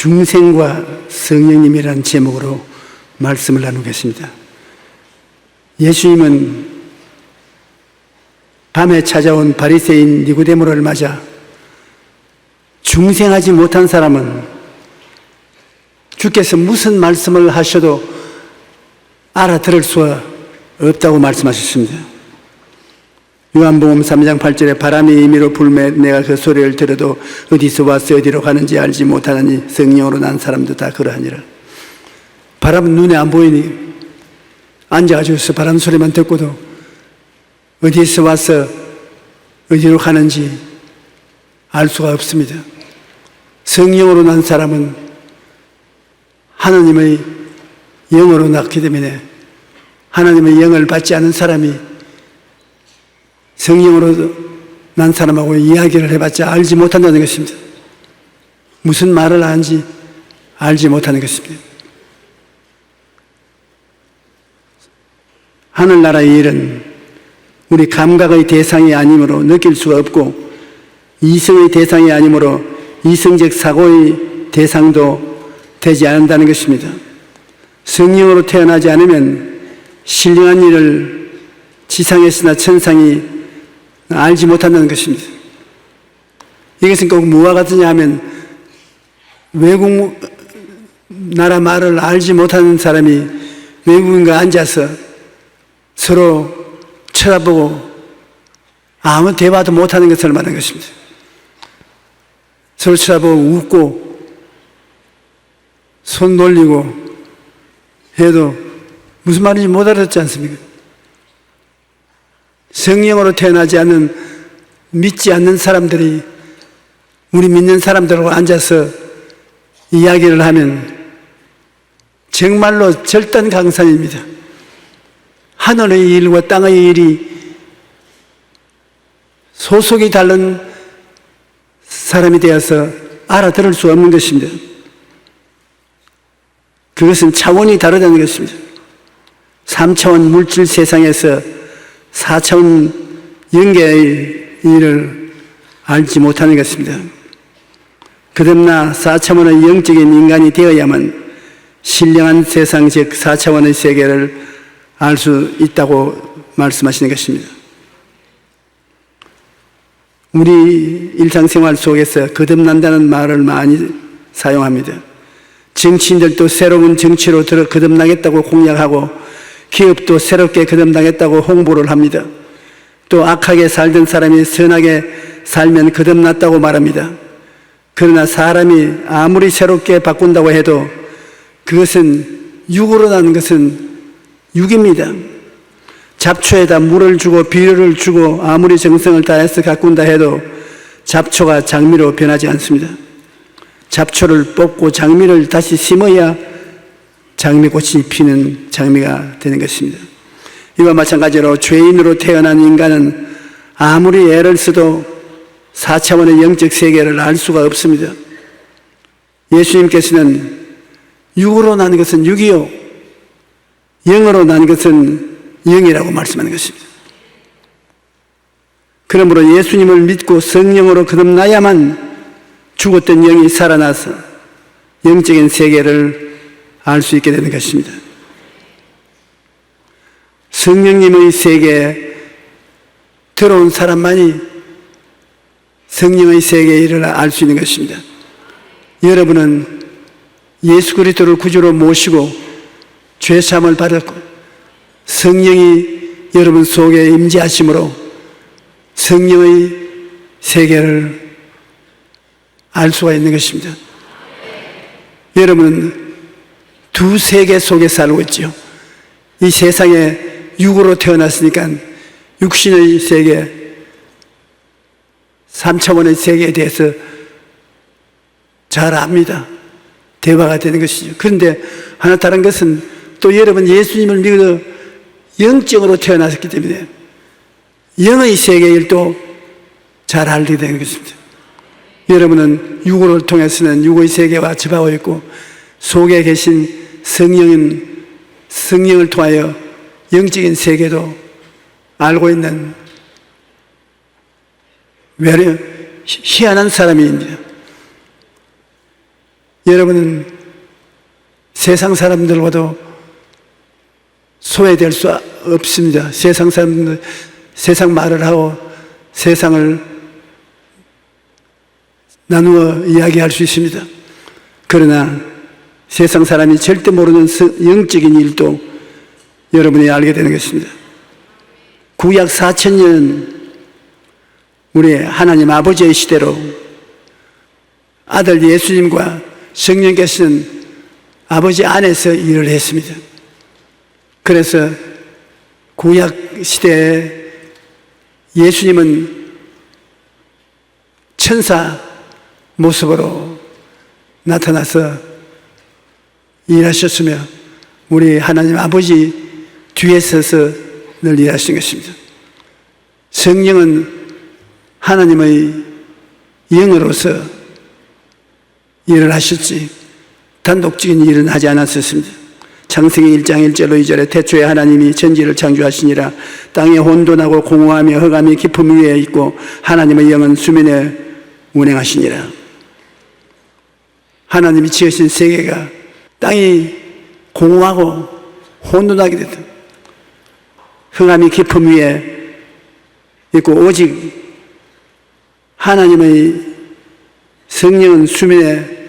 중생과 성령님이라는 제목으로 말씀을 나누겠습니다. 예수님은 밤에 찾아온 바리새인 니고데모를 맞아 중생하지 못한 사람은 주께서 무슨 말씀을 하셔도 알아들을 수 없다고 말씀하셨습니다. 요한복음 3장 8절에 바람이 임의로 불매 내가 그 소리를 들어도 어디서 와서 어디로 가는지 알지 못하느니 성령으로 난 사람도 다 그러하니라. 바람은 눈에 안 보이니 앉아가지고서 바람 소리만 듣고도 어디에서 와서 어디로 가는지 알 수가 없습니다. 성령으로 난 사람은 하나님의 영으로 낳기 때문에 하나님의 영을 받지 않은 사람이 성령으로 난 사람하고 이야기를 해봤자 알지 못한다는 것입니다. 무슨 말을 하는지 알지 못하는 것입니다. 하늘나라의 일은 우리 감각의 대상이 아니므로 느낄 수가 없고 이성의 대상이 아니므로 이성적 사고의 대상도 되지 않는다는 것입니다. 성령으로 태어나지 않으면 신령한 일을 지상에서나 천상이 알지 못한다는 것입니다. 이것은 꼭 무엇과 같으냐 하면 외국 나라 말을 알지 못하는 사람이 외국인과 앉아서 서로 쳐다보고 아무 대화도 못하는 것을 말하는 것입니다. 서로 쳐다보고 웃고 손 놀리고 해도 무슨 말인지 못 알아듣지 않습니까? 성령으로 태어나지 않는 믿지 않는 사람들이 우리 믿는 사람들하고 앉아서 이야기를 하면 정말로 절단강산입니다. 하늘의 일과 땅의 일이 소속이 다른 사람이 되어서 알아들을 수 없는 것입니다. 그것은 차원이 다르다는 것입니다. 3차원 물질 세상에서 4차원 영계의 일을 알지 못하는 것입니다. 그러나 4차원의 영적인 인간이 되어야만 신령한 세상 즉 4차원의 세계를 알 수 있다고 말씀하시는 것입니다. 우리 일상생활 속에서 거듭난다는 말을 많이 사용합니다. 정치인들도 새로운 정치로 거듭나겠다고 공약하고 기업도 새롭게 거듭나겠다고 홍보를 합니다. 또 악하게 살던 사람이 선하게 살면 거듭났다고 말합니다. 그러나 사람이 아무리 새롭게 바꾼다고 해도 그것은 육으로 나는 것은 육입니다. 잡초에다 물을 주고 비료를 주고 아무리 정성을 다해서 가꾼다 해도 잡초가 장미로 변하지 않습니다. 잡초를 뽑고 장미를 다시 심어야 장미꽃이 피는 장미가 되는 것입니다. 이와 마찬가지로 죄인으로 태어난 인간은 아무리 애를 써도 4차원의 영적 세계를 알 수가 없습니다. 예수님께서는 육으로 난 것은 육이요 영으로 난 것은 영이라고 말씀하는 것입니다. 그러므로 예수님을 믿고 성령으로 거듭나야만 죽었던 영이 살아나서 영적인 세계를 알 수 있게 되는 것입니다. 성령님의 세계에 들어온 사람만이 성령의 세계의 일을 알 수 있는 것입니다. 여러분은 예수 그리스도를 구주로 모시고 죄사함을 받았고 성령이 여러분 속에 임재하심으로 성령의 세계를 알 수가 있는 것입니다. 여러분은 두 세계 속에 살고 있죠. 이 세상에 육으로 태어났으니까 육신의 세계, 3차원의 세계에 대해서 잘 압니다. 대화가 되는 것이죠. 그런데 하나 다른 것은 또 여러분 예수님을 믿어 영적으로 태어났기 때문에 영의 세계의 일도 잘 알게 되는 것입니다. 여러분은 육을 통해서는 육의 세계와 접하고 있고 속에 계신 성령은 성령을 통하여 영적인 세계도 알고 있는 희한한 사람입니다. 여러분은 세상 사람들과도 소외될 수 없습니다. 세상 사람들, 세상 말을 하고 세상을 나누어 이야기할 수 있습니다. 그러나 세상 사람이 절대 모르는 영적인 일도 여러분이 알게 되는 것입니다. 구약 4000년 우리 하나님 아버지의 시대로 아들 예수님과 성령께서는 아버지 안에서 일을 했습니다. 그래서 구약 시대에 예수님은 천사 모습으로 나타나서 일하셨으며 우리 하나님 아버지 뒤에 서서 늘 일하신 것입니다. 성령은 하나님의 영으로서 일을 하셨지 단독적인 일은 하지 않았었습니다. 창세기 1장 1절로 2절에 태초에 하나님이 천지를 창조하시니라. 땅에 혼돈하고 공허하며 흑암이 깊음 위에 있고 하나님의 영은 수면에 운행하시니라. 하나님이 지으신 세계가 땅이 공허하고 혼돈하게 됐다. 흑암이 깊음 위에 있고 오직 하나님의 성령은 수면에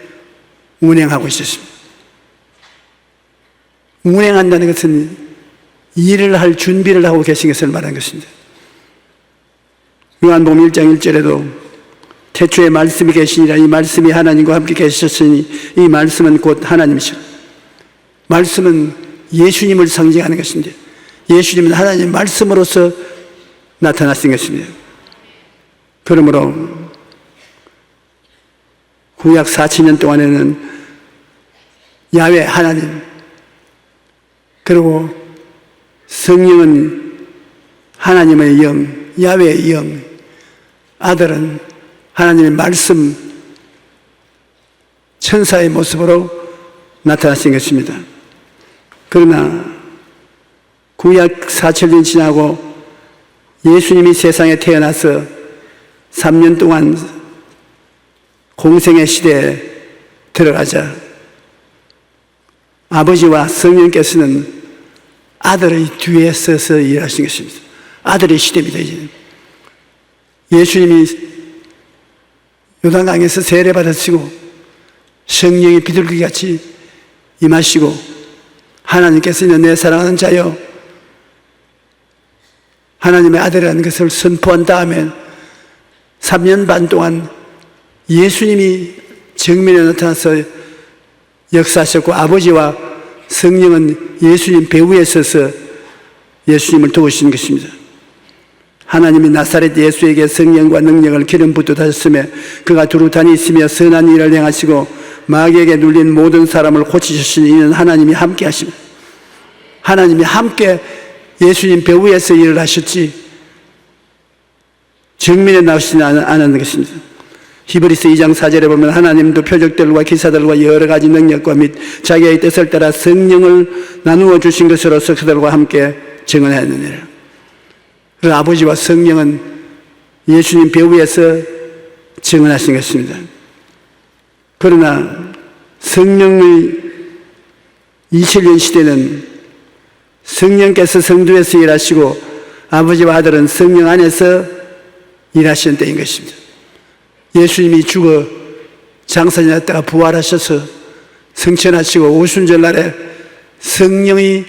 운행하고 있었습니다. 운행한다는 것은 일을 할 준비를 하고 계신 것을 말하는 것입니다. 요한복음 1장 1절에도 태초에 말씀이 계시니라. 이 말씀이 하나님과 함께 계셨으니 이 말씀은 곧 하나님이시라. 말씀은 예수님을 상징하는 것입니다. 예수님은 하나님 말씀으로서 나타나신 것입니다. 그러므로 구약 4000년 동안에는 야훼 하나님, 그리고 성령은 하나님의 영, 야훼의 영, 아들은 하나님의 말씀, 천사의 모습으로 나타나신 것입니다. 그러나 구약 4000년 지나고 예수님이 세상에 태어나서 3년 동안 공생의 시대에 들어가자 아버지와 성령께서는 아들의 뒤에 서서 일하신 것입니다. 아들의 시대입니다. 이제 예수님이 요단강에서 세례 받으시고 성령이 비둘기같이 임하시고 하나님께서는 내 사랑하는 자여 하나님의 아들이라는 것을 선포한 다음에 3년 반 동안 예수님이 정면에 나타나서 역사하셨고 아버지와 성령은 예수님 배후에 서서 예수님을 도우시는 것입니다. 하나님이 나사렛 예수에게 성령과 능력을 기름 붓듯하셨으며 그가 두루 다니시며 선한 일을 행하시고 마귀에게 눌린 모든 사람을 고치셨으니 이는 하나님이 함께 하십니다. 하나님이 함께 예수님 배후에서 일을 하셨지 정면에 나오시지 않았는 것입니다. 히브리서 2장 4절에 보면 하나님도 표적들과 기사들과 여러 가지 능력과 및 자기의 뜻을 따라 성령을 나누어 주신 것으로서 그들과 함께 증언하였느니라. 그 아버지와 성령은 예수님 배후에서 증언하신 것입니다. 그러나 성령의 2000년 시대는 성령께서 성도에서 일하시고 아버지와 아들은 성령 안에서 일하시는 때인 것입니다. 예수님이 죽어 장사되었다가 부활하셔서 성천하시고 오순절날에 성령이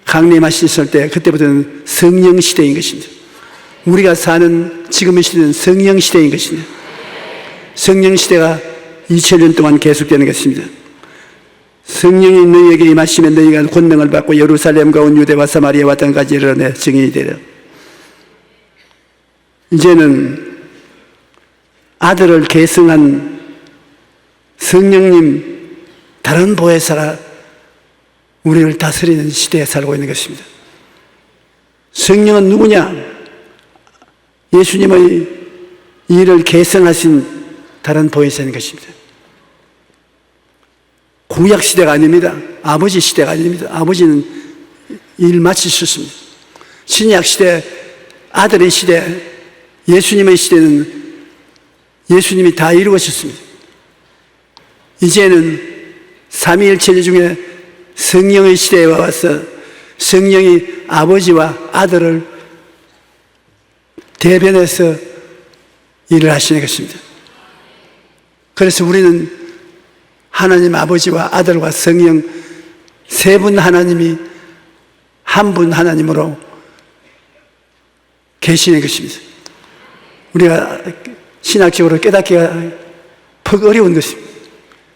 강림하셨을 때 그때부터는 성령 시대인 것입니다. 우리가 사는 지금의 시대는 성령 시대인 것입니다. 성령 시대가 2000년 동안 계속되는 것입니다. 성령이 너희에게 임하시면 너희가 권능을 받고 예루살렘과 온 유대와 사마리아와 땅까지 이르러 내 증인이 되리라. 이제는 아들을 계승한 성령님 다른 보혜사가 우리를 다스리는 시대에 살고 있는 것입니다. 성령은 누구냐? 예수님의 일을 계승하신 다른 보혜사인 것입니다. 구약 시대가 아닙니다. 아버지 시대가 아닙니다. 아버지는 일 마치셨습니다. 신약 시대, 아들의 시대, 예수님의 시대는 예수님이 다 이루어졌습니다. 이제는 삼위일체 중에 성령의 시대에 와서 성령이 아버지와 아들을 대변해서 일을 하시는 것입니다. 그래서 우리는 하나님 아버지와 아들과 성령 세 분 하나님이 한 분 하나님으로 계시는 것입니다. 우리가 신학적으로 깨닫기가 퍽 어려운 것입니다.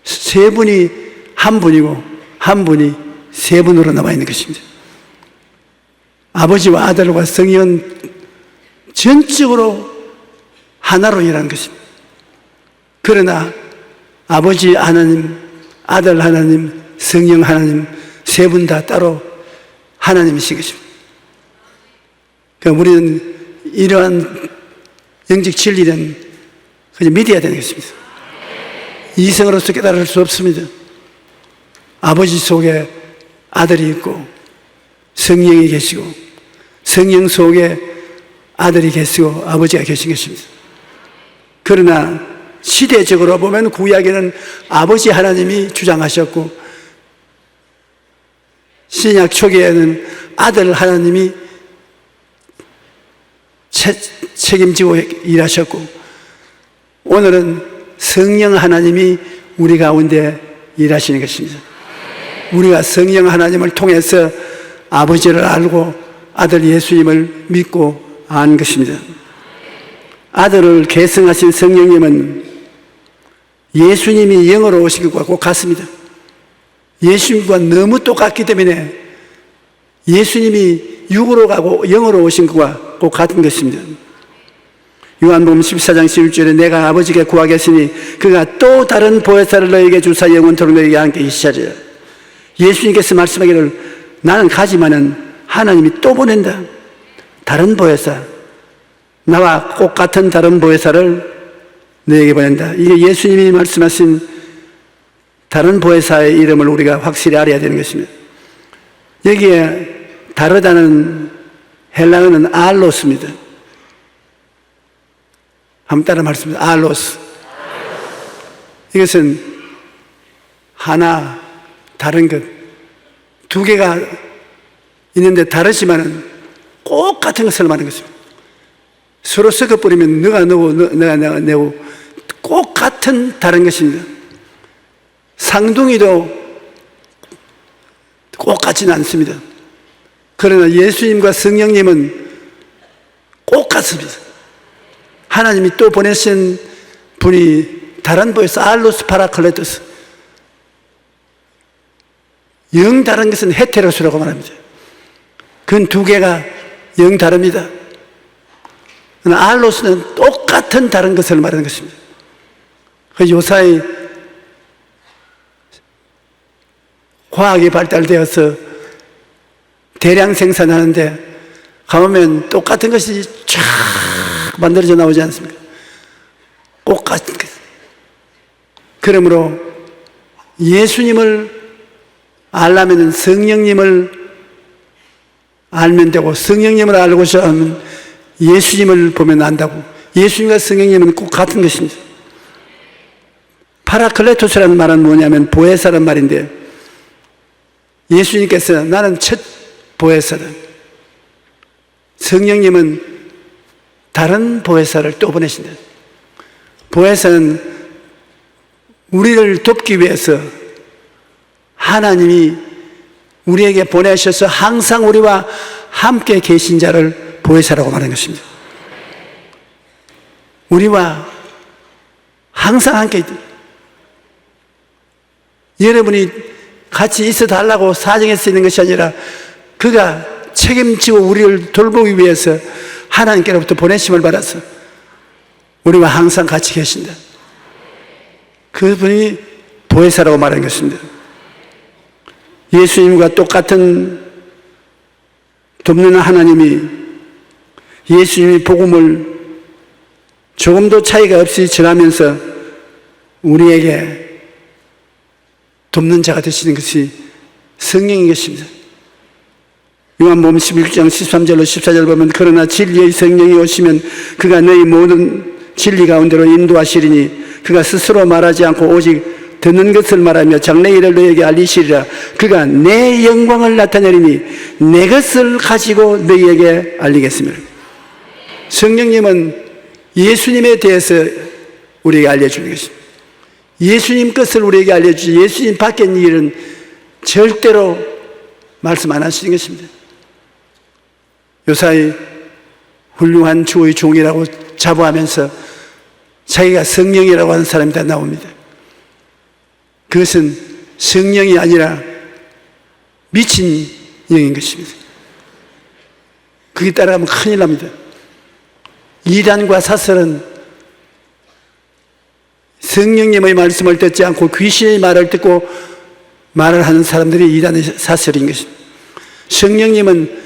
세 분이 한 분이고 한 분이 세 분으로 남아 있는 것입니다. 아버지와 아들과 성령은 전적으로 하나로 일하는 것입니다. 그러나 아버지 하나님, 아들 하나님, 성령 하나님 세 분 다 따로 하나님이신 것입니다. 그러니까 우리는 이러한 영적 진리는 그냥 믿어야 되는 것입니다. 이성으로서 깨달을 수 없습니다. 아버지 속에 아들이 있고 성령이 계시고 성령 속에 아들이 계시고 아버지가 계신 것입니다. 그러나 시대적으로 보면 구약에는 아버지 하나님이 주장하셨고 신약 초기에는 아들 하나님이 책임지고 일하셨고 오늘은 성령 하나님이 우리 가운데 일하시는 것입니다. 우리가 성령 하나님을 통해서 아버지를 알고 아들 예수님을 믿고 안 것입니다. 아들을 계승하신 성령님은 예수님이 영으로 오신 것과 꼭 같습니다. 예수님과 너무 똑같기 때문에 예수님이 육으로 가고 영으로 오신 것과 꼭 같은 것입니다. 요한복음 14장 11절에 내가 아버지께 구하겠으니 그가 또 다른 보혜사를 너에게 주사 영원토록 너에게 함께 계시리라. 예수님께서 말씀하기를 나는 가지만은 하나님이 또 보낸다. 다른 보혜사, 나와 꼭 같은 다른 보혜사를 너에게 보낸다. 이게 예수님이 말씀하신 다른 보혜사의 이름을 우리가 확실히 알아야 되는 것입니다. 여기에 다르다는 헬라어는 알로스입니다. 한번 따라 말씀드립니다. 알로스. 이것은 하나, 다른 것. 두 개가 있는데 다르지만은 꼭 같은 것을 말하는 것입니다. 서로 섞어버리면 너가 너고 내가 내고 꼭 같은 다른 것입니다. 쌍둥이도 꼭 같지는 않습니다. 그러나 예수님과 성령님은 꼭 같습니다. 하나님이 또 보내신 분이 다른 보혜사 알로스 파라클레토스, 영 다른 것은 헤테로스라고 말합니다. 그건 두 개가 영 다릅니다. 그러나 알로스는 똑같은 다른 것을 말하는 것입니다. 그 요사이 과학이 발달되어서 대량 생산하는데 가보면 똑같은 것이 쫙 만들어져 나오지 않습니까? 꼭 같은 것. 그러므로 예수님을 알려면 성령님을 알면 되고 성령님을 알고자 하면 예수님을 보면 안다고. 예수님과 성령님은 꼭 같은 것입니다. 파라클레토스라는 말은 뭐냐면 보혜사란 말인데 예수님께서 나는 첫 보혜사다. 성령님은 다른 보혜사를 또 보내신다. 보혜사는 우리를 돕기 위해서 하나님이 우리에게 보내셔서 항상 우리와 함께 계신 자를 보혜사라고 말하는 것입니다. 우리와 항상 함께 있다. 여러분이 같이 있어 달라고 사정해서 있는 것이 아니라 그가 책임지고 우리를 돌보기 위해서 하나님께로부터 보내심을 받아서 우리와 항상 같이 계신다. 그분이 보혜사라고 말하는 것입니다. 예수님과 똑같은 돕는 하나님이 예수님이 복음을 조금도 차이가 없이 전하면서 우리에게 돕는 자가 되시는 것이 성령인 것입니다. 요한복음 11장 13절로 14절 보면 그러나 진리의 성령이 오시면 그가 너희 모든 진리 가운데로 인도하시리니 그가 스스로 말하지 않고 오직 듣는 것을 말하며 장래일을 너희에게 알리시리라. 그가 내 영광을 나타내리니 내 것을 가지고 너희에게 알리겠습니다. 성령님은 예수님에 대해서 우리에게 알려주는 것입니다. 예수님 것을 우리에게 알려주지 예수님 밖의 일은 절대로 말씀 안 하시는 것입니다. 요사이 훌륭한 주의 종이라고 자부하면서 자기가 성령이라고 하는 사람이 다 나옵니다. 그것은 성령이 아니라 미친 영인 것입니다. 그게 따라가면 큰일 납니다. 이단과 사설은 성령님의 말씀을 듣지 않고 귀신의 말을 듣고 말을 하는 사람들이 이단의 사설인 것입니다. 성령님은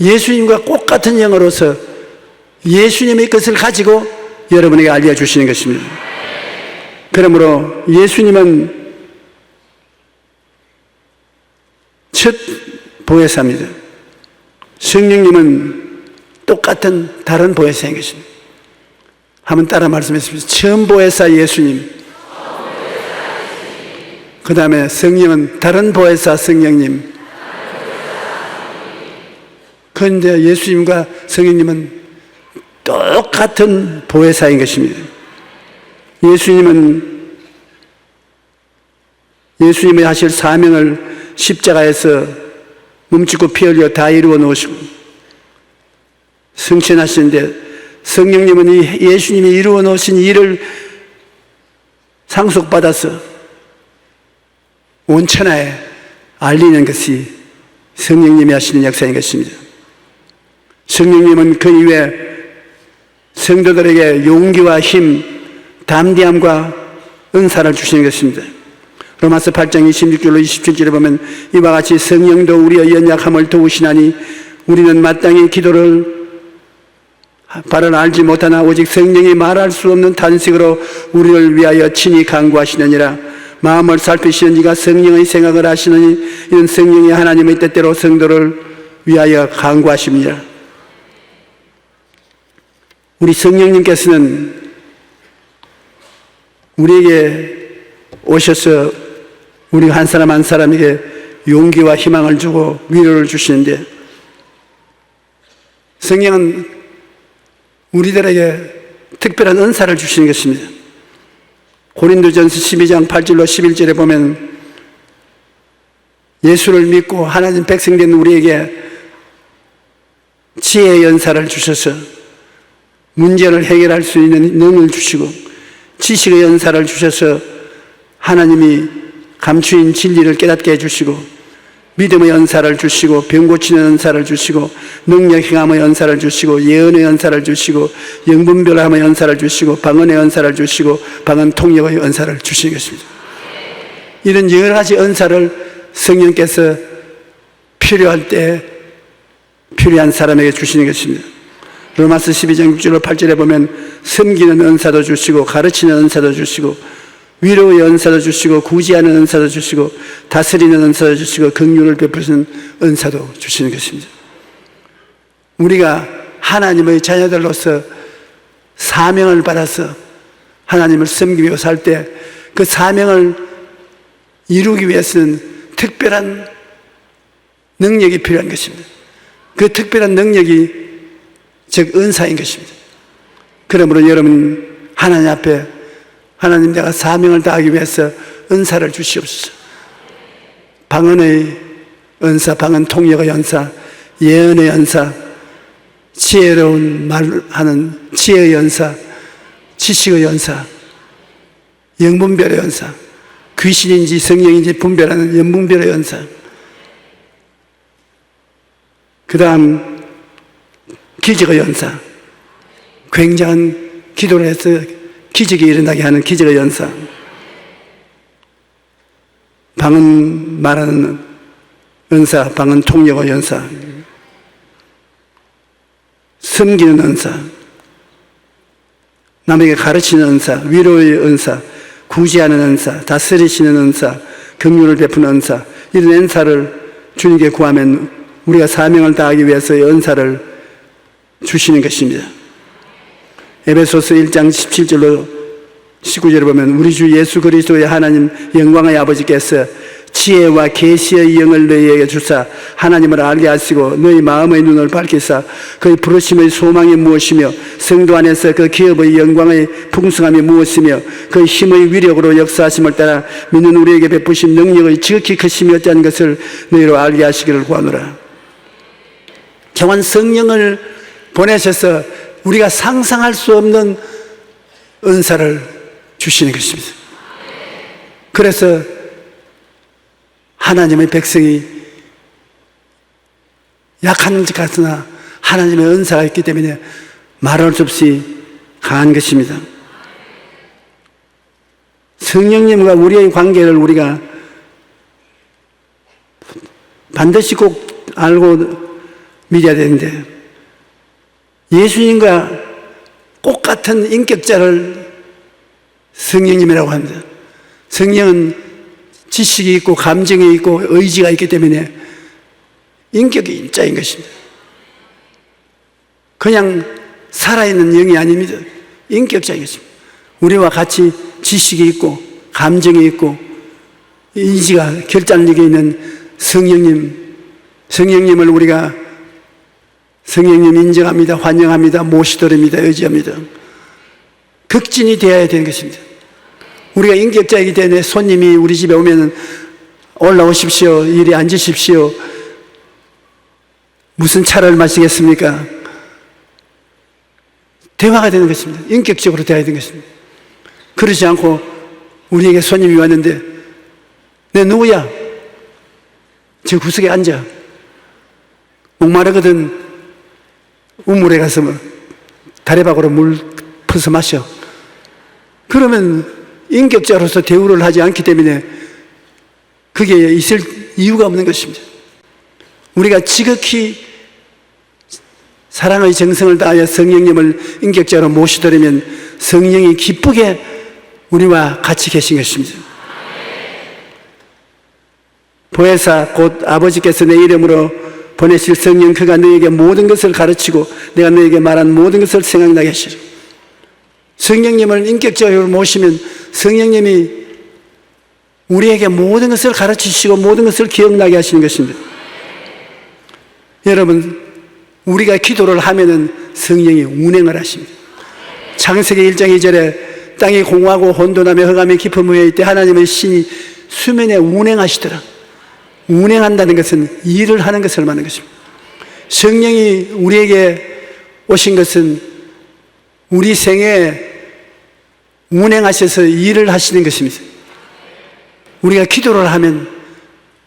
예수님과 똑같은 영으로서 예수님의 것을 가지고 여러분에게 알려주시는 것입니다. 그러므로 예수님은 첫 보혜사입니다. 성령님은 똑같은 다른 보혜사인 것입니다. 한번 따라 말씀했습니다. 처음 보혜사 예수님, 그 다음에 성령은 다른 보혜사 성령님. 그런데 예수님과 성령님은 똑같은 보혜사인 것입니다. 예수님의 하실 사명을 십자가에서 몸짓고 피 흘려 다 이루어 놓으시고 승천하시는데, 성령님은 예수님이 이루어 놓으신 일을 상속받아서 온 천하에 알리는 것이 성령님이 하시는 역사인 것입니다. 성령님은 그 이후에 성도들에게 용기와 힘, 담대함과 은사를 주시는 것입니다. 로마서 8장 26절로 27절에 보면 이와 같이 성령도 우리의 연약함을 도우시나니 우리는 마땅히 기도를 바를 알지 못하나 오직 성령이 말할 수 없는 탄식으로 우리를 위하여 친히 간구하시느니라. 마음을 살피시는 이가 성령의 생각을 하시느니 이는 성령이 하나님의 뜻대로 성도를 위하여 간구하십니다. 우리 성령님께서는 우리에게 오셔서 우리 한 사람 한 사람에게 용기와 희망을 주고 위로를 주시는데, 성령은 우리들에게 특별한 은사를 주시는 것입니다. 고린도전서 12장 8절로 11절에 보면 예수를 믿고 하나님 백성된 우리에게 지혜의 연사를 주셔서 문제를 해결할 수 있는 능을 주시고, 지식의 연사를 주셔서 하나님이 감추인 진리를 깨닫게 해주시고, 믿음의 연사를 주시고, 병 고치는 연사를 주시고, 능력 행함의 연사를 주시고, 예언의 연사를 주시고, 영분별함의 연사를 주시고, 방언의 연사를 주시고, 방언 통역의 연사를 주시는 것입니다. 이런 여러 가지 연사를 성령께서 필요할 때 필요한 사람에게 주시는 것입니다. 로마서 12장 6절로 8절에 보면 섬기는 은사도 주시고, 가르치는 은사도 주시고, 위로의 은사도 주시고, 구제하는 은사도 주시고, 다스리는 은사도 주시고, 긍휼을 베푸시는 은사도 주시는 것입니다. 우리가 하나님의 자녀들로서 사명을 받아서 하나님을 섬기며 살 때 그 사명을 이루기 위해서는 특별한 능력이 필요한 것입니다. 그 특별한 능력이 즉 은사인 것입니다. 그러므로 여러분 하나님 앞에 하나님, 내가 사명을 다하기 위해서 은사를 주시옵소서. 방언의 은사, 방언 통역의 연사, 예언의 연사, 지혜로운 말하는 지혜의 연사, 지식의 연사, 영분별의 연사, 귀신인지 성령인지 분별하는 영분별의 연사, 그 다음 기적의 연사, 굉장한 기도를 해서 기적이 일어나게 하는 기적의 연사, 방언 말하는 은사, 방언 통역의 연사, 섬기는 은사, 남에게 가르치는 은사, 위로의 은사, 구제하는 은사, 다스리시는 은사, 긍휼을 베푸는 은사, 이런 은사를 주님께 구하면 우리가 사명을 다하기 위해서의 은사를 주시는 것입니다. 에베소서 1장 17절로 19절에 보면 우리 주 예수 그리스도의 하나님 영광의 아버지께서 지혜와 계시의 영을 너희에게 주사 하나님을 알게 하시고 너희 마음의 눈을 밝히사 그의 부르심의 소망이 무엇이며 성도 안에서 그 기업의 영광의 풍성함이 무엇이며 그의 힘의 위력으로 역사하심을 따라 믿는 우리에게 베푸신 능력의 지극히 크심이 어찌한 것을 너희로 알게 하시기를 구하노라. 정한 성령을 보내셔서 우리가 상상할 수 없는 은사를 주시는 것입니다. 그래서 하나님의 백성이 약한 것 같으나 하나님의 은사가 있기 때문에 말할 수 없이 강한 것입니다. 성령님과 우리의 관계를 우리가 반드시 꼭 알고 믿어야 되는데, 예수님과 똑같은 인격자를 성령님이라고 합니다. 성령은 지식이 있고 감정이 있고 의지가 있기 때문에 인격이 인자인 것입니다. 그냥 살아있는 영이 아닙니다. 인격자인 것입니다. 우리와 같이 지식이 있고 감정이 있고 의지가 결단력이 있는 성령님을 우리가 성령님 인정합니다. 환영합니다. 모시드립니다. 의지합니다. 극진이 되어야 되는 것입니다. 우리가 인격자이기 때문에 손님이 우리 집에 오면 올라오십시오. 이리 앉으십시오. 무슨 차를 마시겠습니까? 대화가 되는 것입니다. 인격적으로 되어야 되는 것입니다. 그러지 않고 우리에게 손님이 왔는데 내 누구야? 저 구석에 앉아. 목마르거든 우물에 가서 다래박으로 물 퍼서 마셔. 그러면 인격자로서 대우를 하지 않기 때문에 그게 있을 이유가 없는 것입니다. 우리가 지극히 사랑의 정성을 다하여 성령님을 인격자로 모시더라면 성령이 기쁘게 우리와 같이 계신 것입니다. 보혜사 곧 아버지께서 내 이름으로 보내실 성령 그가 너에게 모든 것을 가르치고 내가 너에게 말한 모든 것을 생각나게 하시리라. 성령님을 인격적으로 모시면 성령님이 우리에게 모든 것을 가르치시고 모든 것을 기억나게 하시는 것입니다. 여러분, 우리가 기도를 하면은 성령이 운행을 하십니다. 창세기 1장 2절에 땅이 공허하고 혼돈하며 흑암의 깊은 무에 있되 하나님의 신이 수면에 운행하시더라. 운행한다는 것은 일을 하는 것을 말하는 것입니다. 성령이 우리에게 오신 것은 우리 생에 운행하셔서 일을 하시는 것입니다. 우리가 기도를 하면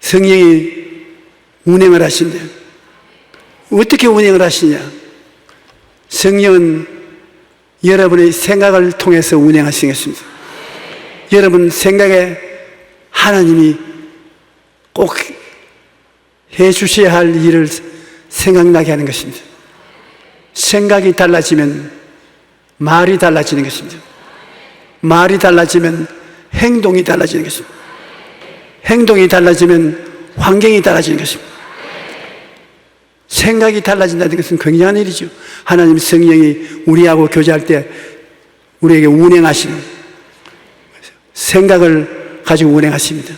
성령이 운행을 하신대요. 어떻게 운행을 하시냐? 성령은 여러분의 생각을 통해서 운행하시는 것입니다. 여러분 생각에 하나님이 꼭 해주셔야 할 일을 생각나게 하는 것입니다. 생각이 달라지면 말이 달라지는 것입니다. 말이 달라지면 행동이 달라지는 것입니다. 행동이 달라지면 환경이 달라지는 것입니다. 생각이 달라진다는 것은 굉장한 일이죠. 하나님 성령이 우리하고 교제할 때 우리에게 운행하시는 생각을 가지고 운행하십니다.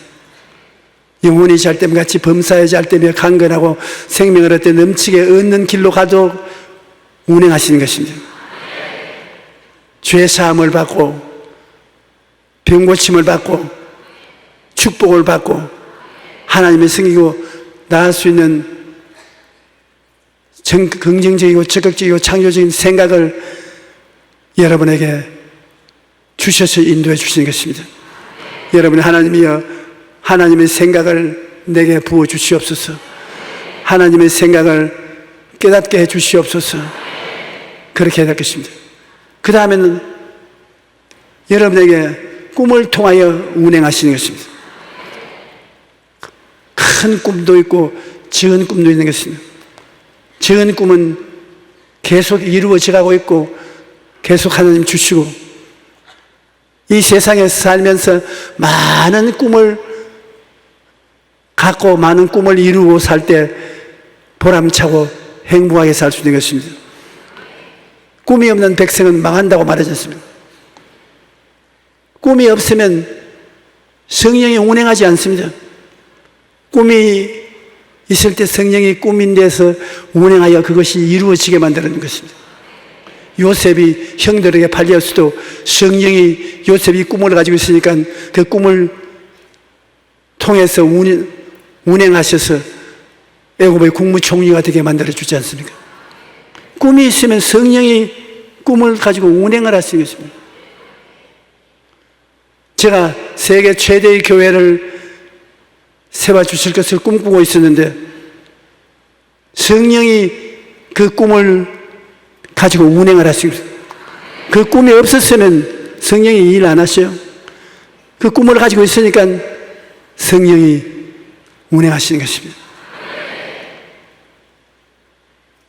영혼이 잘 때면 같이 범사에 잘 때면 강건하고 생명을 얻되 넘치게 얻는 길로 가도록 운행하시는 것입니다. 죄 사함을 받고 병 고침을 받고 축복을 받고 하나님의 승이고 나을 수 있는 긍정적이고 적극적이고 창조적인 생각을 여러분에게 주셔서 인도해 주시는 것입니다. 여러분, 하나님이여 하나님의 생각을 내게 부어 주시옵소서. 하나님의 생각을 깨닫게 해 주시옵소서. 그렇게 해야 될 것입니다. 그 다음에는 여러분에게 꿈을 통하여 운행하시는 것입니다. 큰 꿈도 있고 작은 꿈도 있는 것입니다. 작은 꿈은 계속 이루어져가고 있고 계속 하나님 주시고, 이 세상에 살면서 많은 꿈을 갖고 많은 꿈을 이루고 살 때 보람차고 행복하게 살 수 있는 것입니다. 꿈이 없는 백성은 망한다고 말하지 않습니다. 꿈이 없으면 성령이 운행하지 않습니다. 꿈이 있을 때 성령이 꿈인 데서 운행하여 그것이 이루어지게 만드는 것입니다. 요셉이 형들에게 팔렸어도 성령이 요셉이 꿈을 가지고 있으니까 그 꿈을 통해서 운행하셔서 애굽의 국무총리가 되게 만들어주지 않습니까? 꿈이 있으면 성령이 꿈을 가지고 운행을 하시는 것입니다. 제가 세계 최대의 교회를 세워주실 것을 꿈꾸고 있었는데 성령이 그 꿈을 가지고 운행을 하시고, 그 꿈이 없었으면 성령이 일 안 하셔요. 그 꿈을 가지고 있으니까 성령이 운행하시는 것입니다.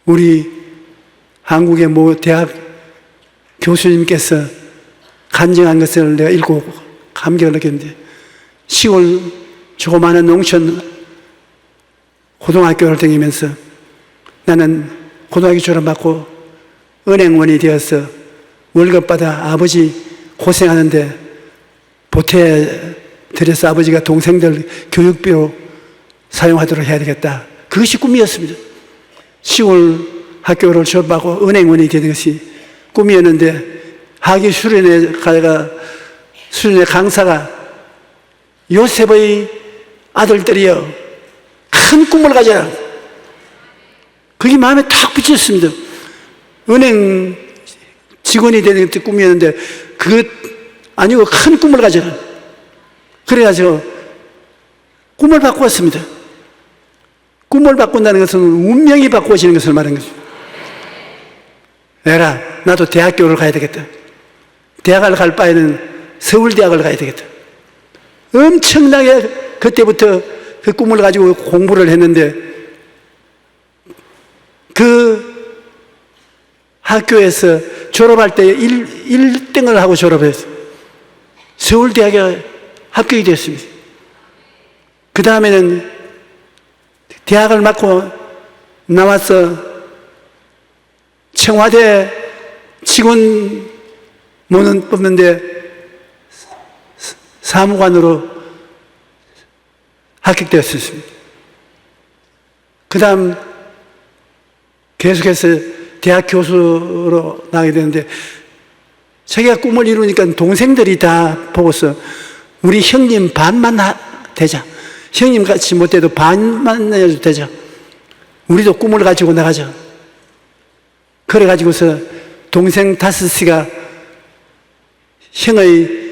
우리 한국의 모 대학 교수님께서 간증한 것을 내가 읽고 감격을 느꼈는데, 시골 조그마한 농촌 고등학교를 다니면서 나는 고등학교 졸업받고 은행원이 되어서 월급 받아 아버지 고생하는데 보태드려서 아버지가 동생들 교육비로 사용하도록 해야 되겠다. 그것이 꿈이었습니다. 시골 학교를 졸업하고 은행원이 되는 것이 꿈이었는데, 학위 수련회 가다가 수련회 강사가 요셉의 아들들이여 큰 꿈을 가져라. 그게 마음에 탁 비쳤습니다. 은행 직원이 되는 게 꿈이었는데 그것 아니고 큰 꿈을 가져라. 그래가지고 꿈을 바꾸었습니다. 꿈을 바꾼다는 것은 운명이 바꾸어지는 것을 말하는 거죠. 에라, 나도 대학교를 가야 되겠다. 대학을 갈 바에는 서울대학을 가야 되겠다. 엄청나게 그때부터 그 꿈을 가지고 공부를 했는데, 그 학교에서 졸업할 때 1등을 하고 졸업했어요. 서울대학에 합격이 됐습니다. 그 다음에는 대학을 맡고 나와서 청와대 직원 모는 뽑는데 사무관으로 합격되었습니다. 그 다음 계속해서 대학 교수로 나가게 되는데, 자기가 꿈을 이루니까 동생들이 다 보고서 우리 형님 반만 되자. 형님 같이 못해도 반만 해도 되자. 우리도 꿈을 가지고 나가자. 그래가지고서 동생 5이가 형의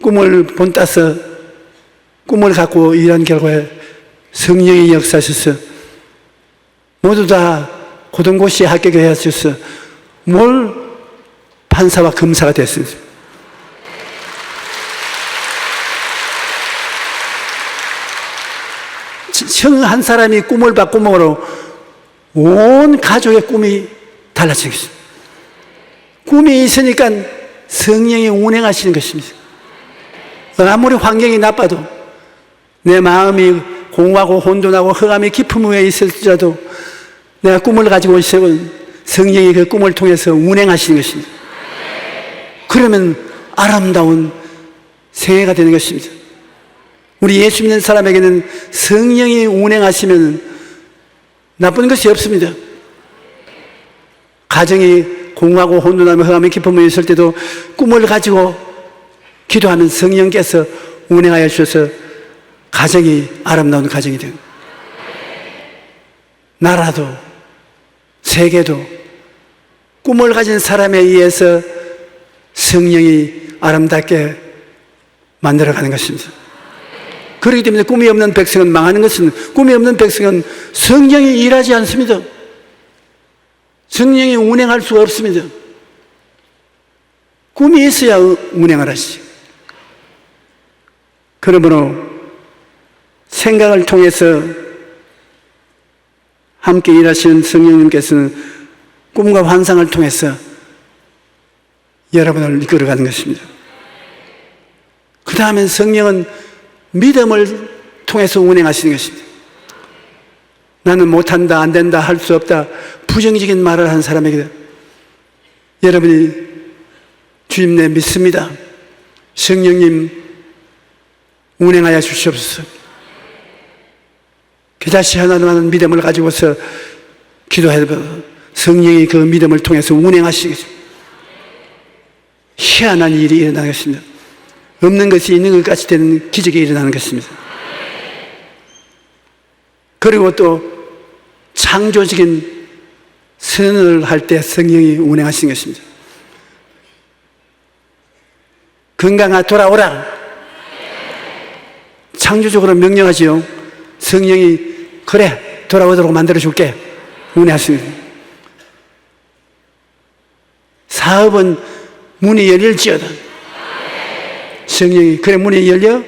꿈을 본따서 꿈을 갖고 일한 결과에 성령이 역사하셔서 모두 다 고등고시에 합격을 하셔서 뭘 판사와 검사가 됐습니다. 형 한 사람이 꿈을 바꿈으로 온 가족의 꿈이 달라진 것입니다. 꿈이 있으니까 성령이 운행하시는 것입니다. 아무리 환경이 나빠도 내 마음이 공허하고 혼돈하고 흑암의 깊은 후에 있을지라도 내가 꿈을 가지고 있으면 성령이 그 꿈을 통해서 운행하시는 것입니다. 그러면 아름다운 생애가 되는 것입니다. 우리 예수 믿는 사람에게는 성령이 운행하시면 나쁜 것이 없습니다. 가정이 공허하고 혼돈하며 흑암의 깊은 후에 있을 때도 꿈을 가지고 기도하면 성령께서 운행하여 주셔서 가정이 아름다운 가정이 됩니다. 나라도 세계도 꿈을 가진 사람에 의해서 성령이 아름답게 만들어가는 것입니다. 그렇기 때문에 꿈이 없는 백성은 망하는 것은, 꿈이 없는 백성은 성령이 일하지 않습니다. 성령이 운행할 수가 없습니다. 꿈이 있어야 운행을 하시죠. 그러므로 생각을 통해서 함께 일하시는 성령님께서는 꿈과 환상을 통해서 여러분을 이끌어가는 것입니다. 그 다음엔 성령은 믿음을 통해서 운행하시는 것입니다. 나는 못한다, 안 된다, 할 수 없다, 부정적인 말을 하는 사람에게 여러분이 주님 내 믿습니다, 성령님 운행하여 주시옵소서. 그다시 하나님의 믿음을 가지고서 기도해도 성령이 그 믿음을 통해서 운행하시겠습니다. 희한한 일이 일어나겠습니다. 없는 것이 있는 것 같이 되는 기적이 일어나는 것입니다. 그리고 또 창조적인 선언을 할 때 성령이 운행하신 것입니다. 건강아 돌아오라. 창조적으로 명령하지요. 성령이 그래 돌아오도록 만들어줄게. 운행하십니다. 사업은 문이 열릴지어다. 성령이 그래 문이 열려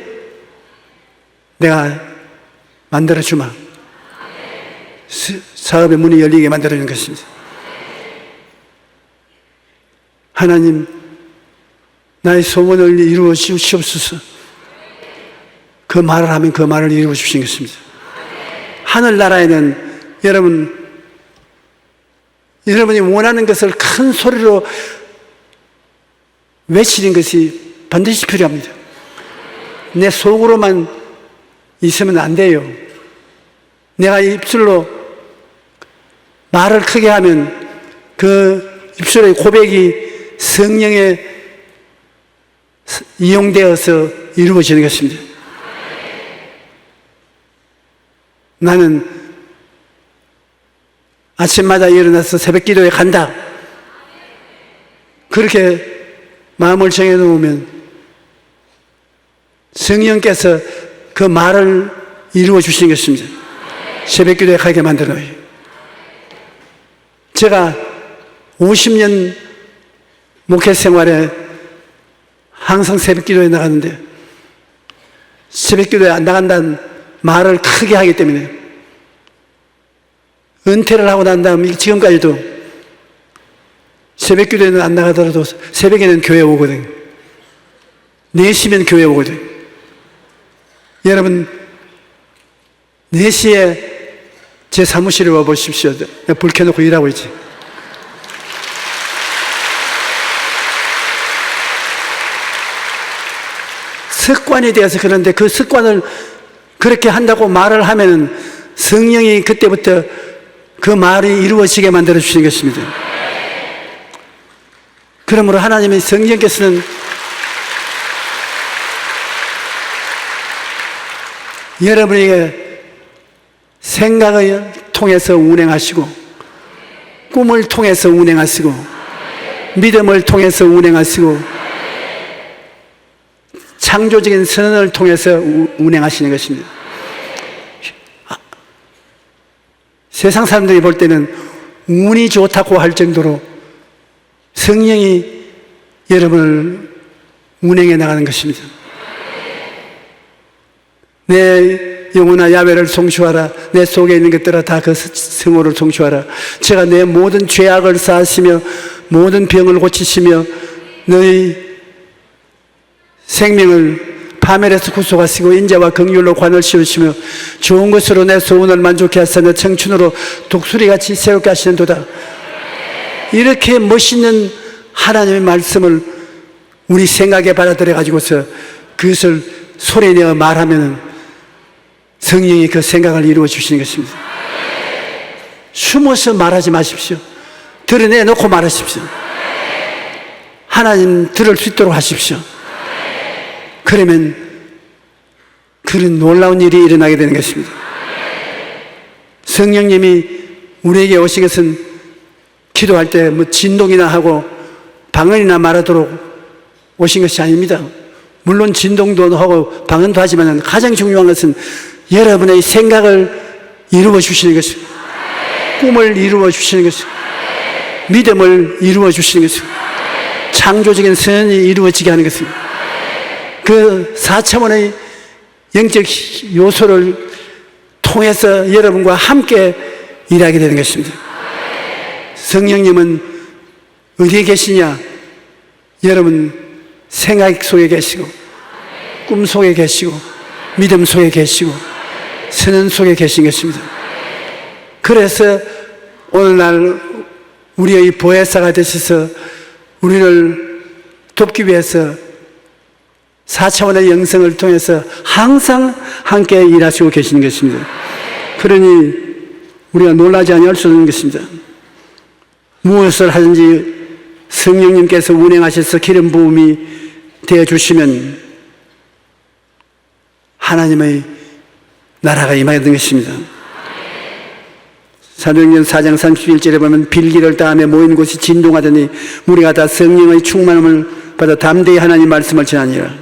내가 만들어주마. 사업의 문이 열리게 만들어주는 것입니다. 하나님 나의 소원을 이루어 주시옵소서. 그 말을 하면 그 말을 이루어 주신 것입니다. 하늘나라에는 여러분이 원하는 것을 큰 소리로 외치는 것이 반드시 필요합니다. 내 속으로만 있으면 안 돼요. 내가 입술로 말을 크게 하면 그 입술의 고백이 성령에 이용되어서 이루어지는 것입니다. 나는 아침마다 일어나서 새벽 기도에 간다. 그렇게 마음을 정해놓으면 성령께서 그 말을 이루어 주시는 것입니다. 새벽 기도에 가게 만들어요. 제가 50년 목회 생활에 항상 새벽 기도에 나갔는데 새벽 기도에 안 나간다는 말을 크게 하기 때문에 은퇴를 하고 난 다음 지금까지도 새벽 기도에는 안 나가더라도 새벽에는 교회 오거든요. 4시면 교회 오거든요. 여러분 4시에 제 사무실에 와 보십시오. 불 켜놓고 일하고 있지. 습관이 되어서 그런데 그 습관을 그렇게 한다고 말을 하면은 성령이 그때부터 그 말이 이루어지게 만들어 주시는 것입니다. 그러므로 하나님의 성령께서는 여러분에게 생각을 통해서 운행하시고 꿈을 통해서 운행하시고 믿음을 통해서 운행하시고 창조적인 선언을 통해서 운행하시는 것입니다. 세상 사람들이 볼 때는 운이 좋다고 할 정도로 성령이 여러분을 운행해 나가는 것입니다. 내 영혼아 야훼를 송축하라. 내 속에 있는 것들아 다 그 성호를 송축하라. 제가 내 모든 죄악을 사하시며 모든 병을 고치시며 너희 생명을 파멸에서 구속하시고 인자와 긍휼로 관을 씌우시며 좋은 것으로 내 소원을 만족케 하사 내 청춘으로 독수리같이 새롭게 하시는도다. 이렇게 멋있는 하나님의 말씀을 우리 생각에 받아들여 가지고서 그것을 소리내어 말하면 성령이 그 생각을 이루어 주시는 것입니다. 숨어서 말하지 마십시오. 드러내놓고 말하십시오. 하나님 들을 수 있도록 하십시오. 그러면 그런 놀라운 일이 일어나게 되는 것입니다. 성령님이 우리에게 오신 것은 기도할 때 뭐 진동이나 하고 방언이나 말하도록 오신 것이 아닙니다. 물론 진동도 하고 방언도 하지만 가장 중요한 것은 여러분의 생각을 이루어 주시는 것입니다. 꿈을 이루어 주시는 것입니다. 믿음을 이루어 주시는 것입니다. 창조적인 선언이 이루어지게 하는 것입니다. 그 4차원의 영적 요소를 통해서 여러분과 함께 일하게 되는 것입니다. 성령님은 어디에 계시냐? 여러분 생각 속에 계시고 꿈 속에 계시고 믿음 속에 계시고 선언 속에 계신 것입니다. 그래서 오늘날 우리의 보혜사가 되셔서 우리를 돕기 위해서 4차원의 영성을 통해서 항상 함께 일하시고 계시는 것입니다. 그러니 우리가 놀라지 아니할 수 없는 것입니다. 무엇을 하든지 성령님께서 운행하셔서 기름 부음이 되어주시면 하나님의 나라가 임하는 것입니다. 사도행전 4장 31절에 보면 빌기를 다음에 모인 곳이 진동하더니 무리가 다 성령의 충만함을 받아 담대히 하나님 말씀을 전하니라.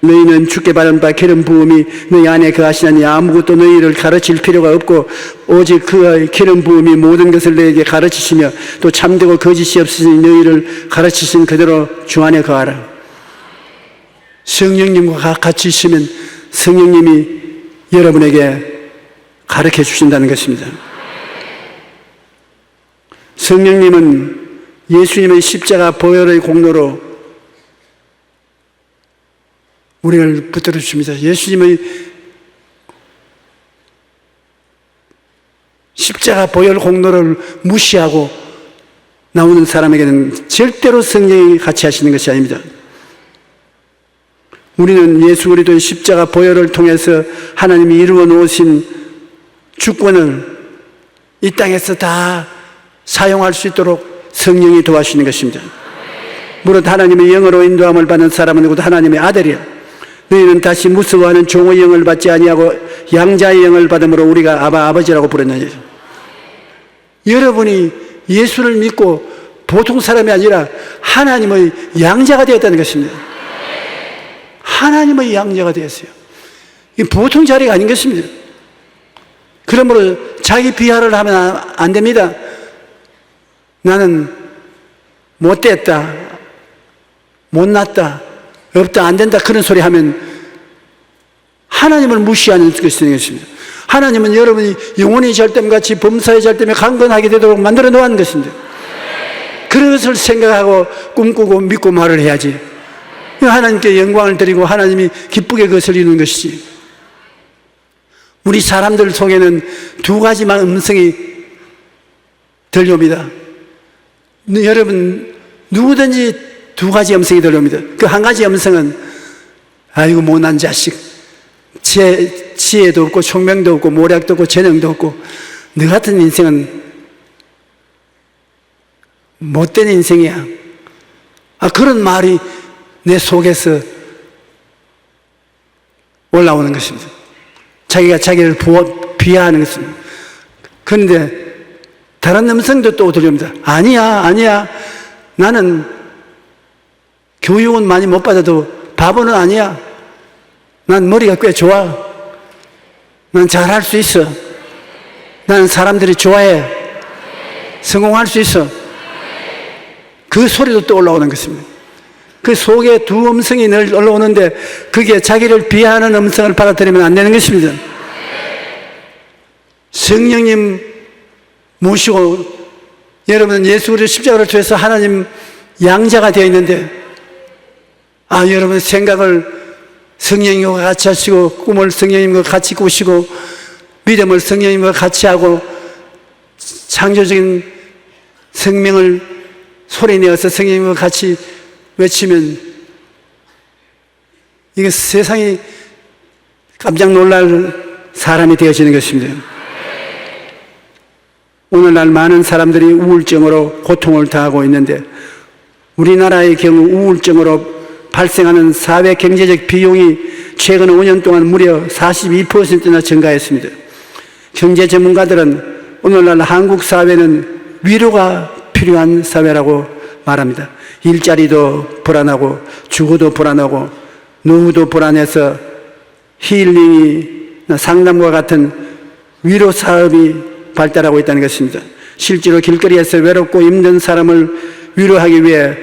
너희는 주께 받은 바 기름 부음이 너희 안에 거하시나니 아무것도 너희를 가르칠 필요가 없고 오직 그의 기름 부음이 모든 것을 너희에게 가르치시며 또 참되고 거짓이 없으니 너희를 가르치신 그대로 주 안에 거하라. 성령님과 같이 있으면 성령님이 여러분에게 가르쳐 주신다는 것입니다. 성령님은 예수님의 십자가 보혈의 공로로 우리를 붙들어 주십니다. 예수님의 십자가 보혈 공로를 무시하고 나오는 사람에게는 절대로 성령이 같이 하시는 것이 아닙니다. 우리는 예수 그리스도의 십자가 보혈을 통해서 하나님이 이루어 놓으신 주권을 이 땅에서 다 사용할 수 있도록 성령이 도와주시는 것입니다. 무릇 하나님의 영으로 인도함을 받는 사람은 누구도 하나님의 아들이야. 너희는 다시 무서워하는 종의 영을 받지 아니하고 양자의 영을 받음으로 우리가 아바 아버지라고 부르느니라. 여러분이 예수를 믿고 보통 사람이 아니라 하나님의 양자가 되었다는 것입니다. 하나님의 양자가 되었어요. 이 보통 자리가 아닌 것입니다. 그러므로 자기 비하를 하면 안 됩니다. 나는 못됐다, 못났다, 없다, 안 된다 그런 소리 하면 하나님을 무시하는 것이 되는 것입니다. 하나님은 여러분이 영혼이 잘됨같이 범사에 잘됨에 강건하게 되도록 만들어 놓은 것입니다. 그것을 생각하고 꿈꾸고 믿고 말을 해야지. 하나님께 영광을 드리고 하나님이 기쁘게 그것을 이루는 것이지. 우리 사람들 속에는 두 가지만 음성이 들려옵니다. 여러분 누구든지 두 가지 음성이 들려옵니다. 그 한 가지 음성은 아이고 못난 자식, 지혜도 없고 총명도 없고 모략도 없고 재능도 없고 너 같은 인생은 못된 인생이야. 그런 말이 내 속에서 올라오는 것입니다. 자기가 자기를 비하하는 것입니다. 그런데 다른 음성도 또 들려옵니다. 아니야. 나는 교육은 많이 못 받아도 바보는 아니야. 난 머리가 꽤 좋아. 난 잘할 수 있어. 나는 사람들이 좋아해. 성공할 수 있어. 그 소리도 또 올라오는 것입니다. 그 속에 두 음성이 늘 올라오는데 그게 자기를 비하하는 음성을 받아들이면 안 되는 것입니다. 성령님 모시고 여러분은 예수 그리스도 십자가를 통해서 하나님 양자가 되어 있는데 여러분 생각을 성령님과 같이 하시고 꿈을 성령님과 같이 꾸시고 믿음을 성령님과 같이 하고 창조적인 생명을 소리내어서 성령님과 같이 외치면 이게 세상이 깜짝 놀랄 사람이 되어지는 것입니다. 오늘날 많은 사람들이 우울증으로 고통을 당하고 있는데 우리나라의 경우 우울증으로 발생하는 사회 경제적 비용이 최근 5년 동안 무려 42%나 증가했습니다. 경제 전문가들은 오늘날 한국 사회는 위로가 필요한 사회라고 말합니다. 일자리도 불안하고 주거도 불안하고 노후도 불안해서 힐링이나 상담과 같은 위로 사업이 발달하고 있다는 것입니다. 실제로 길거리에서 외롭고 힘든 사람을 위로하기 위해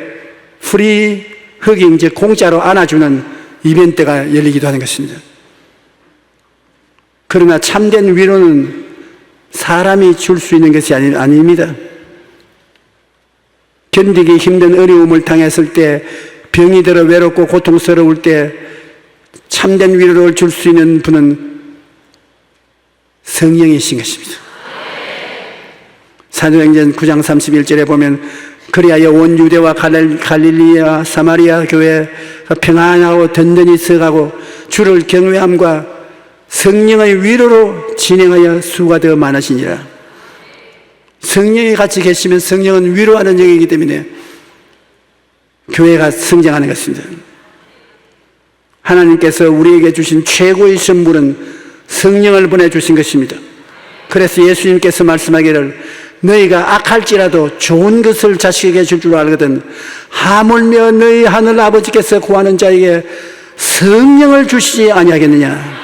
프리 허깅, 즉 공짜로 안아주는 이벤트가 열리기도 하는 것입니다. 그러나 참된 위로는 사람이 줄 수 있는 것이 아닙니다. 견디기 힘든 어려움을 당했을 때, 병이 들어 외롭고 고통스러울 때 참된 위로를 줄 수 있는 분은 성령이신 것입니다. 사도행전 9장 31절에 보면 그리하여 온 유대와 갈릴리와 사마리아 교회가 평안하고 든든히 서가고 주를 경외함과 성령의 위로로 진행하여 수가 더 많으시니라. 성령이 같이 계시면 성령은 위로하는 영이기 때문에 교회가 성장하는 것입니다. 하나님께서 우리에게 주신 최고의 선물은 성령을 보내주신 것입니다. 그래서 예수님께서 말씀하기를 너희가 악할지라도 좋은 것을 자식에게 줄 줄 알거든 하물며 너희 하늘 아버지께서 구하는 자에게 성령을 주시지 아니하겠느냐.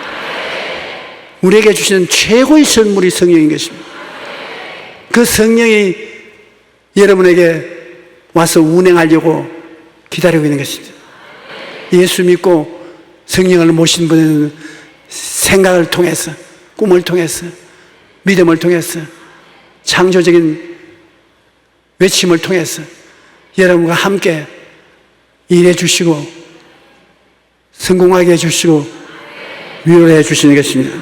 우리에게 주시는 최고의 선물이 성령인 것입니다. 그 성령이 여러분에게 와서 운행하려고 기다리고 있는 것입니다. 예수 믿고 성령을 모신 분은 생각을 통해서, 꿈을 통해서, 믿음을 통해서, 창조적인 외침을 통해서 여러분과 함께 일해 주시고 성공하게 해주시고 위로해 주시는 것입니다.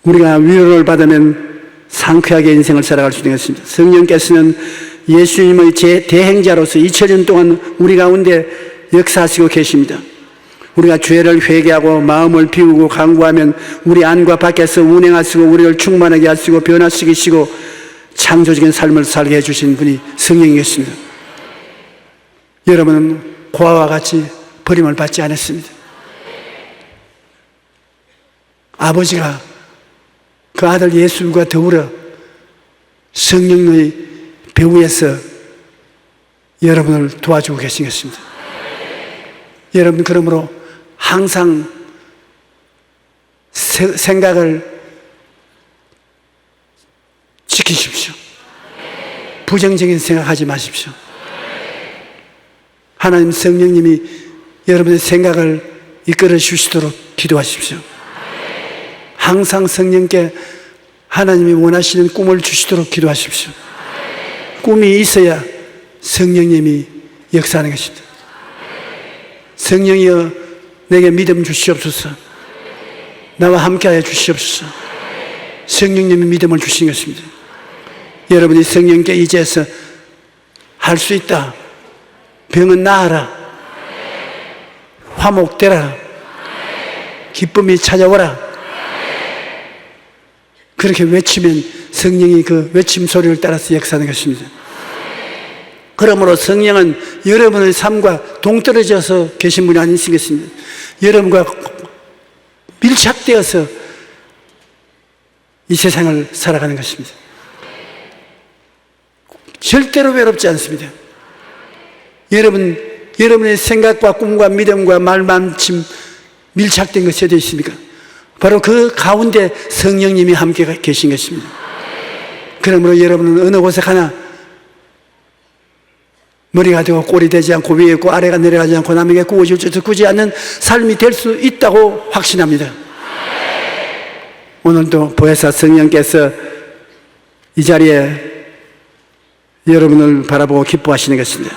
우리가 위로를 받으면 상쾌하게 인생을 살아갈 수 있는 것입니다. 성령께서는 예수님의 대행자로서 2000년 동안 우리 가운데 역사하시고 계십니다. 우리가 죄를 회개하고 마음을 비우고 간구하면 우리 안과 밖에서 운행하시고 우리를 충만하게 하시고 변화시키시고 창조적인 삶을 살게 해주신 분이 성령이겠습니다. 여러분은 고아와 같이 버림을 받지 않았습니다. 아버지가 그 아들 예수님과 더불어 성령의 배후에서 여러분을 도와주고 계신 것입니다. 여러분 그러므로 항상 생각을 지키십시오. 부정적인 생각하지 마십시오. 하나님 성령님이 여러분의 생각을 이끌어 주시도록 기도하십시오. 항상 성령께 하나님이 원하시는 꿈을 주시도록 기도하십시오. 꿈이 있어야 성령님이 역사하는 것입니다. 성령이여 내게 믿음 주시옵소서. 나와 함께하여 주시옵소서. 성령님이 믿음을 주신 것입니다. 여러분이 성령께 이제서 할 수 있다. 병은 나아라. 화목되라. 기쁨이 찾아오라. 그렇게 외치면 성령이 그 외침 소리를 따라서 역사하는 것입니다. 그러므로 성령은 여러분의 삶과 동떨어져서 계신 분이 아니신 것입니다. 여러분과 밀착되어서 이 세상을 살아가는 것입니다. 절대로 외롭지 않습니다. 여러분의 생각과 꿈과 믿음과 말만침 밀착된 것이 어디 있습니까? 바로 그 가운데 성령님이 함께 계신 것입니다. 그러므로 여러분은 어느 곳에 가나 머리가 되고 꼴이 되지 않고 위에 있고 아래가 내려가지 않고 남에게 구워질 줄 듣지 않는 삶이 될 수 있다고 확신합니다. 오늘도 보혜사 성령께서 이 자리에 여러분을 바라보고 기뻐하시는 것입니다.